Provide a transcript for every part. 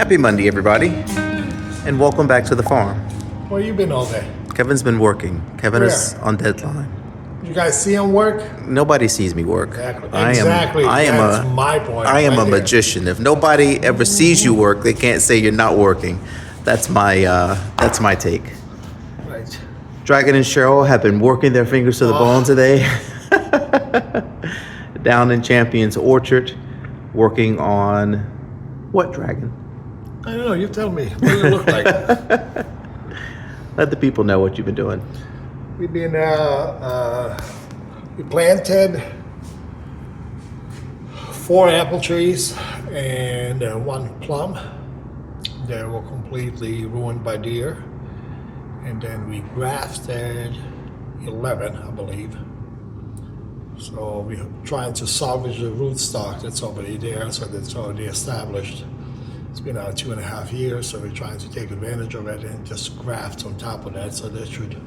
Happy Monday, everybody, and welcome back to the farm. Where you been all day? Kevin's been working. Kevin is Where? on deadline. You guys see him work? Nobody sees me work. Exactly. That's my point. I am right a there. magician. If nobody ever sees you work, they can't say you're not working. That's my take. Right. Dragan and Cheryl have been working their fingers to the bone today. Down in Champion's Orchard, working on what, Dragan? I don't know. You tell me. What does it look like? Let the people know what you've been doing. We've been we planted 4 apple trees and 1 plum. They were completely ruined by deer. And then we grafted 11, I believe. So we're trying to salvage the rootstock that's already there, so that's already established. It's been 2.5 years, so we're trying to take advantage of it and just graft on top of that, so that should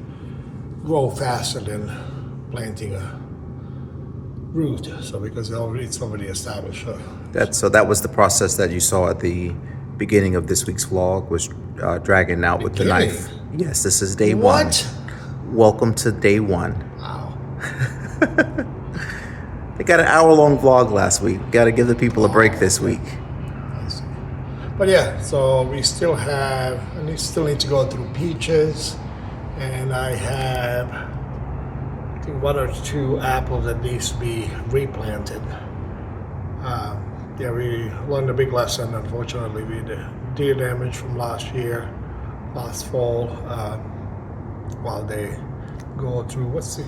grow faster than planting a root. So because it's already established. So that was the process that you saw at the beginning of this week's vlog, was dragging out with the knife. Yes, this is day one. What? Welcome to day 1. Wow. They got an hour-long vlog last week. Got to give the people a break this week. I see. But yeah, so we still need to go through peaches, and I have, I think, 1 or 2 apples that needs to be replanted. Yeah, we learned a big lesson, unfortunately, with the deer damage from last fall, while they go through, what's the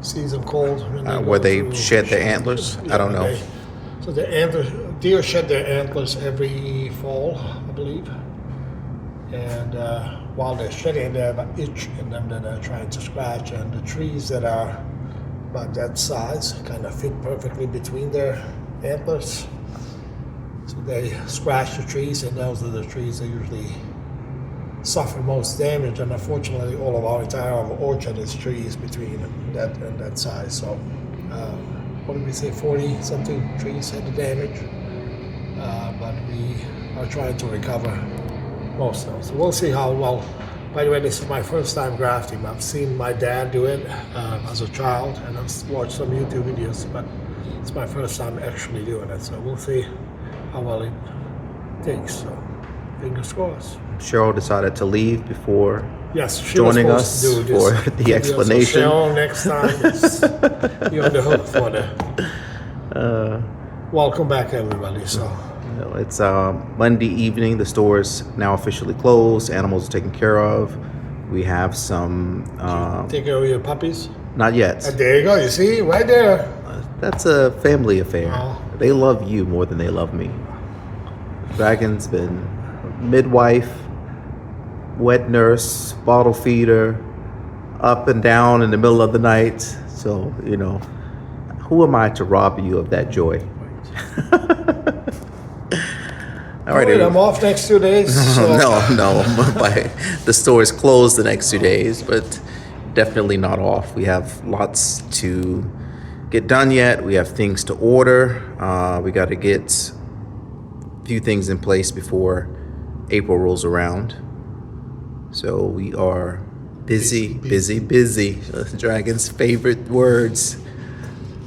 season called? Where they shed their antlers? I don't know. So deer shed their antlers every fall, I believe. And while they're shedding, they have an itch in them that they're trying to scratch. And the trees that are about that size kind of fit perfectly between their antlers. So they scratch the trees, and those are the trees that usually suffer most damage. And unfortunately, all of our entire orchard is trees between that and that size. So what did we say, 40 something trees had the damage, but we are trying to recover most of them. So we'll see how well. By the way, this is my first time grafting. I've seen my dad do it as a child, and I've watched some YouTube videos, but it's my first time actually doing it. So we'll see how well it takes. So fingers crossed. Cheryl decided to leave before She joining was us supposed to do this for the explanation. So Cheryl, next time you're on the hook for the welcome back, everybody. So it's Monday evening. The store is now officially closed. Animals are taken care of. We have some take care of your puppies. Not yet. There you go. You see, right there. That's a family affair. Oh. They love you more than they love me. Dragan's been midwife, wet nurse, bottle feeder, up and down in the middle of the night. So, who am I to rob you of that joy? All right, I'm off next 2 days. So. No. The store is closed the next 2 days, but definitely not off. We have lots to get done yet. We have things to order. We got to get a few things in place before April rolls around. So we are busy. Dragan's favorite words.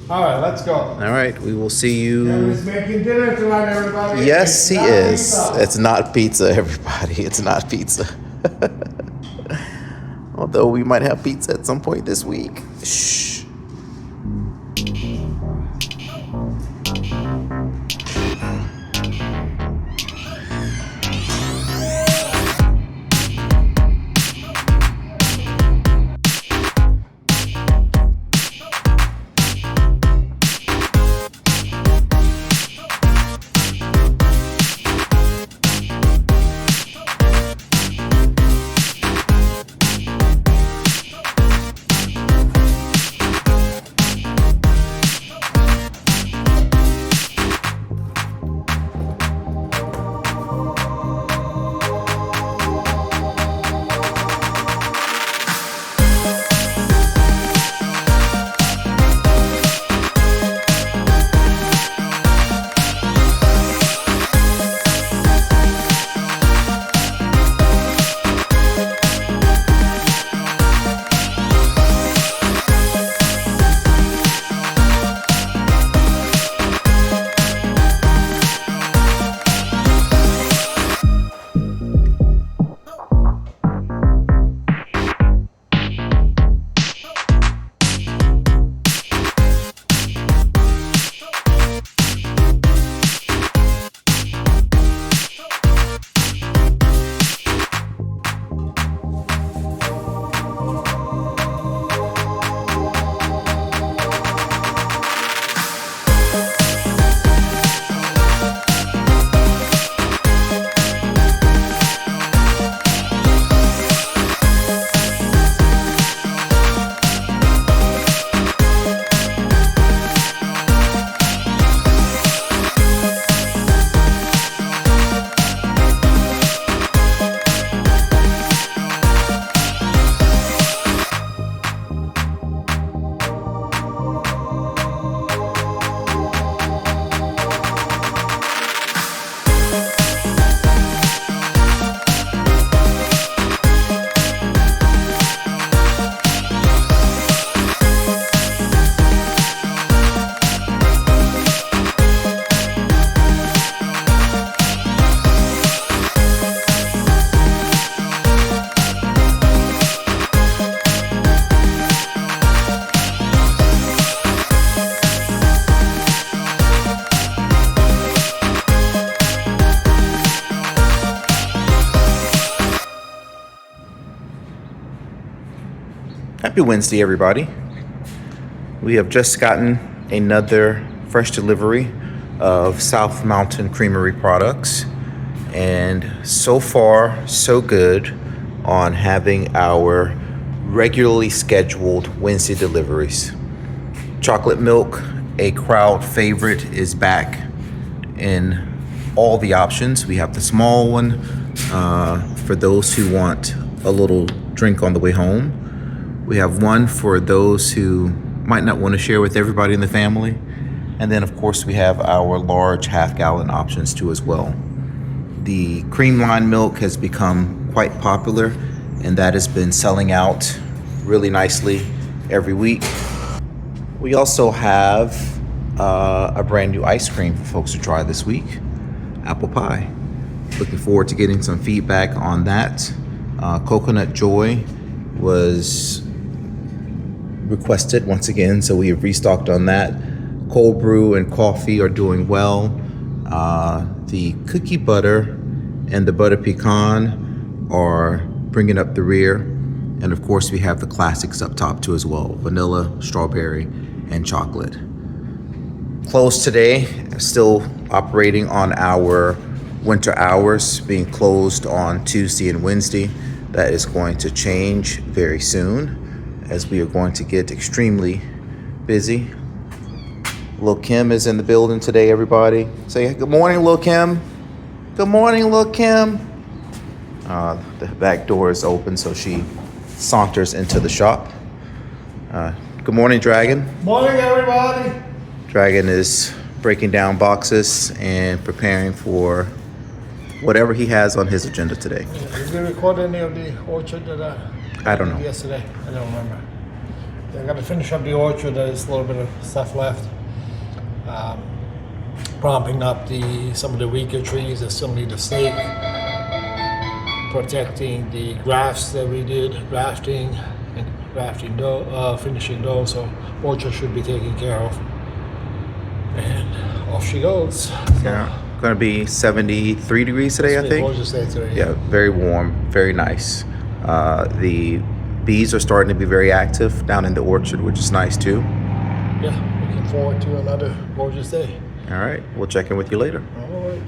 All right, let's go. All right, we will see you. Kevin's making dinner tonight, everybody. Yes, he is. Pizza. It's not pizza, everybody. It's not pizza. Although we might have pizza at some point this week. Shh. Happy Wednesday, everybody. We have just gotten another fresh delivery of South Mountain Creamery products. And so far, so good on having our regularly scheduled Wednesday deliveries. Chocolate milk, a crowd favorite, is back in all the options. We have the small one for those who want a little drink on the way home. We have one for those who might not want to share with everybody in the family. And then, of course, we have our large half-gallon options too as well. The creamline milk has become quite popular, and that has been selling out really nicely every week. We also have a brand new ice cream for folks to try this week, apple pie. Looking forward to getting some feedback on that. Coconut Joy was requested once again, so we have restocked on that. Cold brew and coffee are doing well. The cookie butter and the butter pecan are bringing up the rear. And of course, we have the classics up top too as well: vanilla, strawberry, and chocolate. Closed today, still operating on our winter hours, being closed on Tuesday and Wednesday. That is going to change very soon, as we are going to get extremely busy. Lil Kim is in the building today, everybody. Say good morning, Lil Kim. Good morning, Lil Kim. The back door is open, so she saunters into the shop. Good morning, Dragan. Morning, everybody. Dragan is breaking down boxes and preparing for whatever he has on his agenda today. Did we record any of the orchard that I don't know. yesterday? I don't remember. I got to finish up the orchard. There's a little bit of stuff left. Propping up some of the weaker trees that still need a stake. Protecting the grafts that we did, grafting and grafting dough, finishing dough. So orchard should be taken care of. And off she goes. Yeah, going to be 73 degrees today, I think. Gorgeous day today. Yeah, very warm, very nice. The bees are starting to be very active down in the orchard, which is nice too. Yeah, looking forward to another gorgeous day. All right, we'll check in with you later. All right.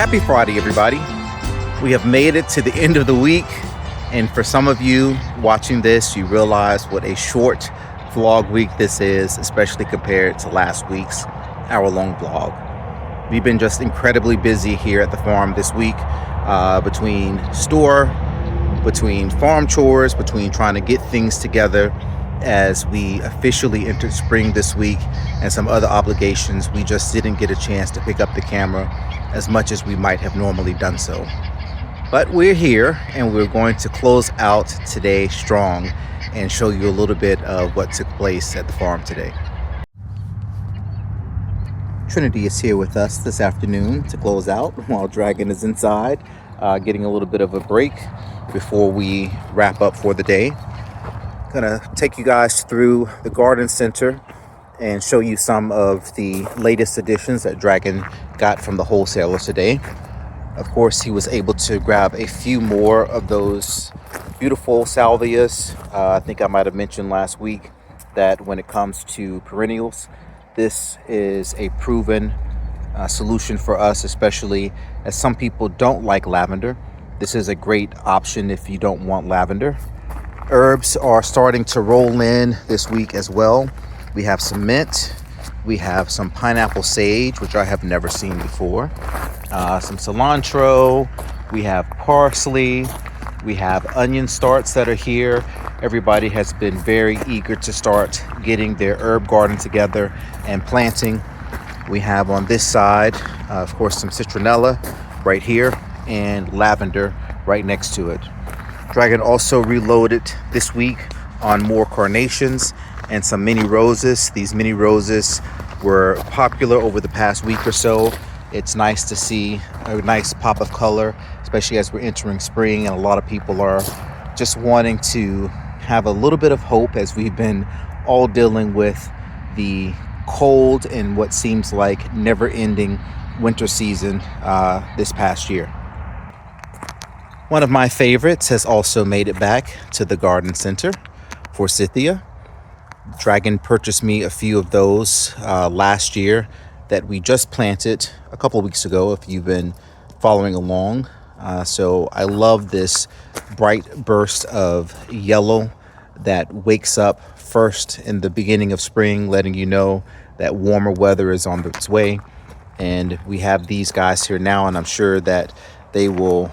Happy Friday, everybody. We have made it to the end of the week, and for some of you watching this, you realize what a short vlog week this is, especially compared to last week's hour-long vlog. We've been just incredibly busy here at the farm this week, between farm chores, between trying to get things together as we officially entered spring this week, and some other obligations. We just didn't get a chance to pick up the camera as much as we might have normally done so. But we're here, and we're going to close out today strong and show you a little bit of what took place at the farm today. Trinity is here with us this afternoon to close out while Dragan is inside, getting a little bit of a break before we wrap up for the day. Gonna take you guys through the garden center and show you some of the latest additions that Dragan got from the wholesaler today. Of course, he was able to grab a few more of those beautiful salvias. I think I might have mentioned last week that when it comes to perennials, this is a proven solution for us, especially as some people don't like lavender. This is a great option if you don't want lavender. Herbs are starting to roll in this week as well. We have some mint, we have some pineapple sage, which I have never seen before, some cilantro, we have parsley, we have onion starts that are here. Everybody has been very eager to start getting their herb garden together and planting. We have on this side, of course, some citronella right here and lavender right next to it. Dragan also reloaded this week on more carnations and some mini roses. These mini roses were popular over the past week or so. It's nice to see a nice pop of color, especially as we're entering spring, and a lot of people are just wanting to have a little bit of hope as we've been all dealing with the cold and what seems like never-ending winter season this past year. One of my favorites has also made it back to the garden center, Forsythia. Dragan purchased me a few of those last year that we just planted a couple of weeks ago, if you've been following along. So I love this bright burst of yellow that wakes up first in the beginning of spring, letting you know that warmer weather is on its way. And we have these guys here now, and I'm sure that they will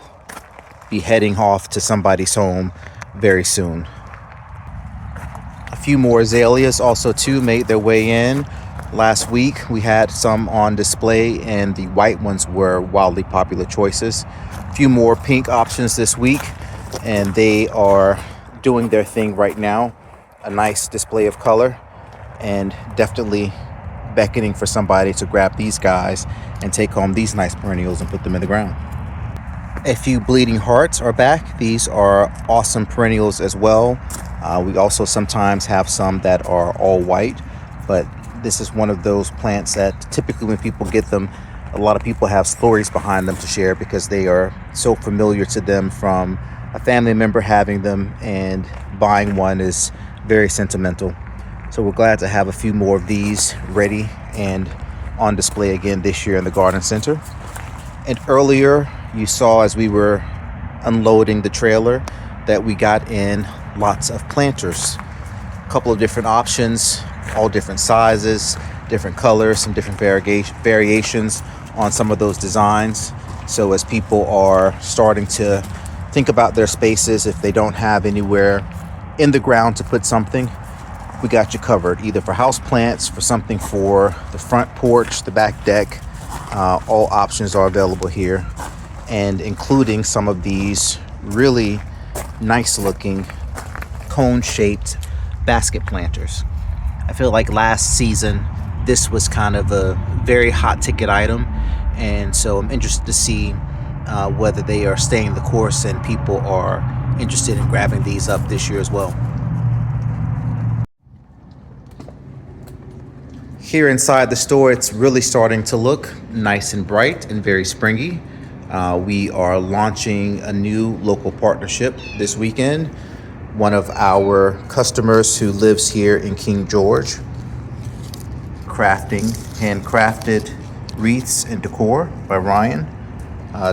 be heading off to somebody's home very soon. A few more azaleas also too made their way in. Last week we had some on display, and the white ones were wildly popular choices. A few more pink options this week, and they are doing their thing right now. A nice display of color, and definitely beckoning for somebody to grab these guys and take home these nice perennials and put them in the ground. A few bleeding hearts are back. These are awesome perennials as well. We also sometimes have some that are all white, but this is one of those plants that typically when people get them, a lot of people have stories behind them to share because they are so familiar to them from a family member having them, and buying one is very sentimental. So we're glad to have a few more of these ready and on display again this year in the garden center. And earlier you saw as we were unloading the trailer that we got in lots of planters. A couple of different options, all different sizes, different colors, some different variations on some of those designs. So as people are starting to think about their spaces, if they don't have anywhere in the ground to put something, we got you covered, either for house plants, for something for the front porch, the back deck. All options are available here, and including some of these really nice looking cone-shaped basket planters. I feel like last season this was kind of a very hot ticket item, and so I'm interested to see whether they are staying the course and people are interested in grabbing these up this year as well. Here inside the store, it's really starting to look nice and bright and very springy. We are launching a new local partnership this weekend. One of our customers who lives here in King George, handcrafted wreaths and decor by Ryan.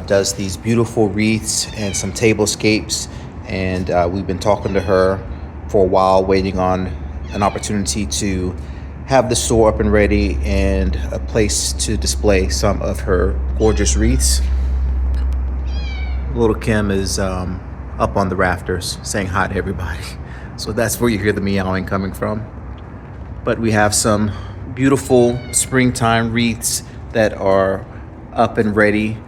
does these beautiful wreaths and some tablescapes. And we've been talking to her for a while, waiting on an opportunity to have the store up and ready and a place to display some of her gorgeous wreaths. Little Kim is up on the rafters saying hi to everybody. So that's where you hear the meowing coming from. But we have some beautiful springtime wreaths that are up and ready,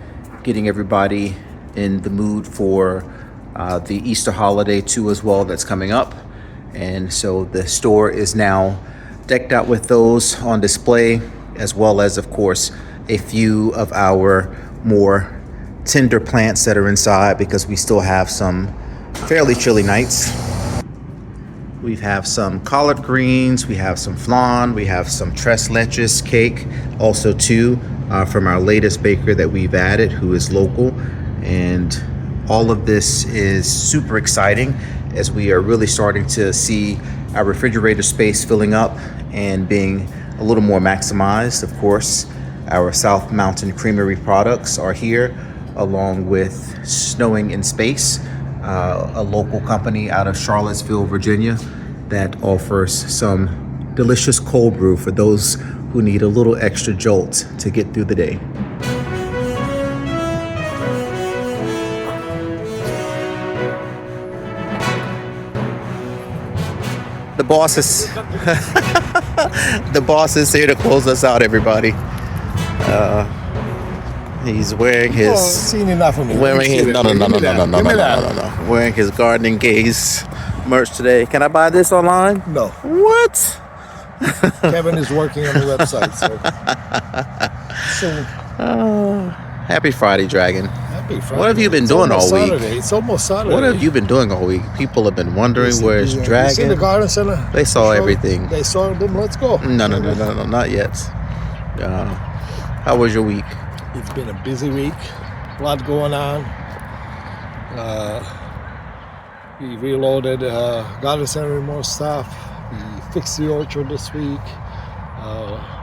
getting everybody in the mood for the Easter holiday too as well, that's coming up. And so the store is now decked out with those on display, as well as, of course, a few of our more tender plants that are inside, because we still have some fairly chilly nights. We have some collard greens, we have some flan, we have some tres leches cake, also too, from our latest baker that we've added, who is local. And all of this is super exciting, as we are really starting to see our refrigerator space filling up and being a little more maximized. Of course, our South Mountain Creamery products are here, along with Snowing in Space, a local company out of Charlottesville, Virginia, that offers some delicious cold brew for those who need a little extra jolt to get through the day. The boss is the boss is here to close us out, everybody. He's wearing his seen enough of me. wearing his no. Wearing his Gardening Gays merch today. Can I buy this online? No. What? Kevin is working on the website. So Happy Friday, Dragon. happy Friday. What have you been It's doing almost all week? Saturday. It's almost Saturday. What have you been doing all week? People have been wondering where's You see Dragon. the garden center? They saw everything. They saw them. Let's go. No, not yet. How was your week? It's been a busy week. A lot going on. We reloaded garden center more stuff. We fixed the orchard this week.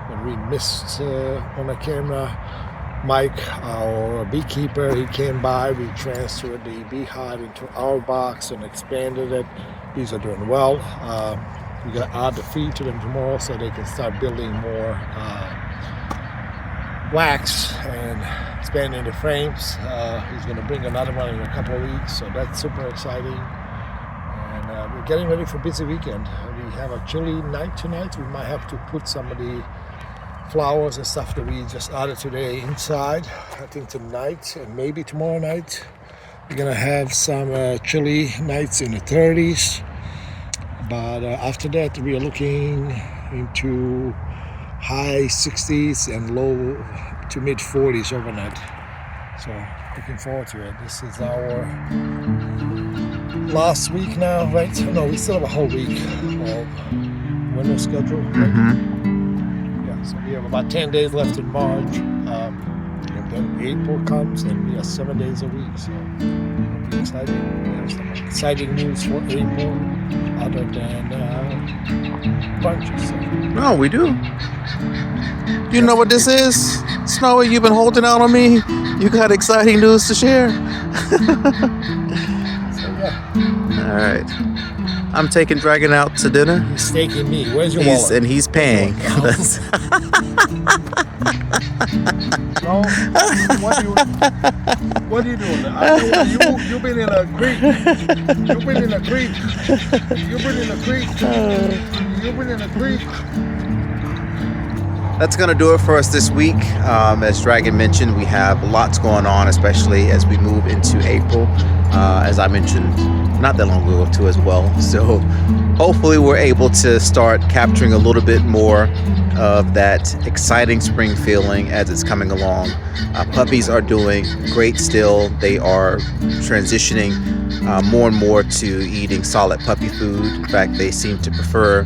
When we missed on the camera, Mike, our beekeeper, he came by. We transferred the beehive into our box and expanded it. These are doing well. We got to add the feed to them tomorrow so they can start building more wax and expanding the frames. He's going to bring another one in a couple of weeks, so that's super exciting. And we're getting ready for a busy weekend. We have a chilly night tonight. We might have to put some of the flowers and stuff that we just added today inside. I think tonight and maybe tomorrow night we're gonna have some chilly nights in the 30s, but after that we are looking into high 60s and low to mid 40s overnight. So looking forward to it. This is our last week now, right? No, we still have a whole week of winter schedule. Right? So we have about 10 days left in March, and then April comes, and we have 7 days a week. So it'll be exciting. We have some exciting news for April, other than bunches. So. No, we do. You know what this is? Snowy, you've been holding out on me. You got exciting news to share. So yeah. All right. I'm taking Dragon out to dinner. He's staking me. Where's your wallet? And he's paying. No, what are you doing? You've been in a creek. You've been in a creek. You've been in a creek. You've been in a creek. That's going to do it for us this week. As Dragon mentioned, we have lots going on, especially as we move into April. As I mentioned not that long ago too as well. So hopefully we're able to start capturing a little bit more of that exciting spring feeling as it's coming along. Puppies are doing great still. They are transitioning more and more to eating solid puppy food. In fact, they seem to prefer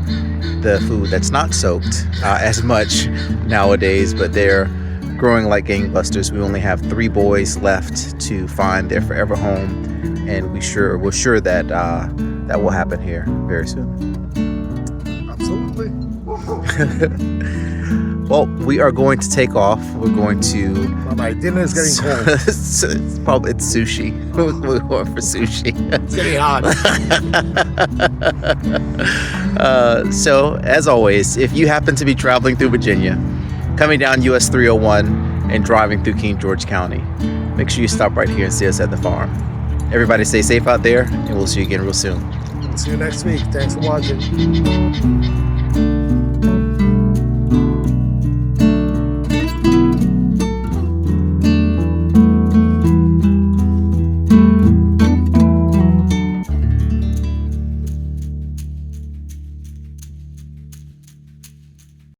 the food that's not soaked as much nowadays, but they're growing like gangbusters. We only have 3 boys left to find their forever home, and we're sure that that will happen here very soon. Absolutely. Well, we are going to take off. We're going to. Bye-bye. Dinner is getting cold. it's sushi. We're going for sushi. It's getting hot. So, as always, if you happen to be traveling through Virginia, coming down US 301 and driving through King George County, make sure you stop right here and see us at the farm. Everybody stay safe out there, and we'll see you again real soon. See you next week. Thanks for watching.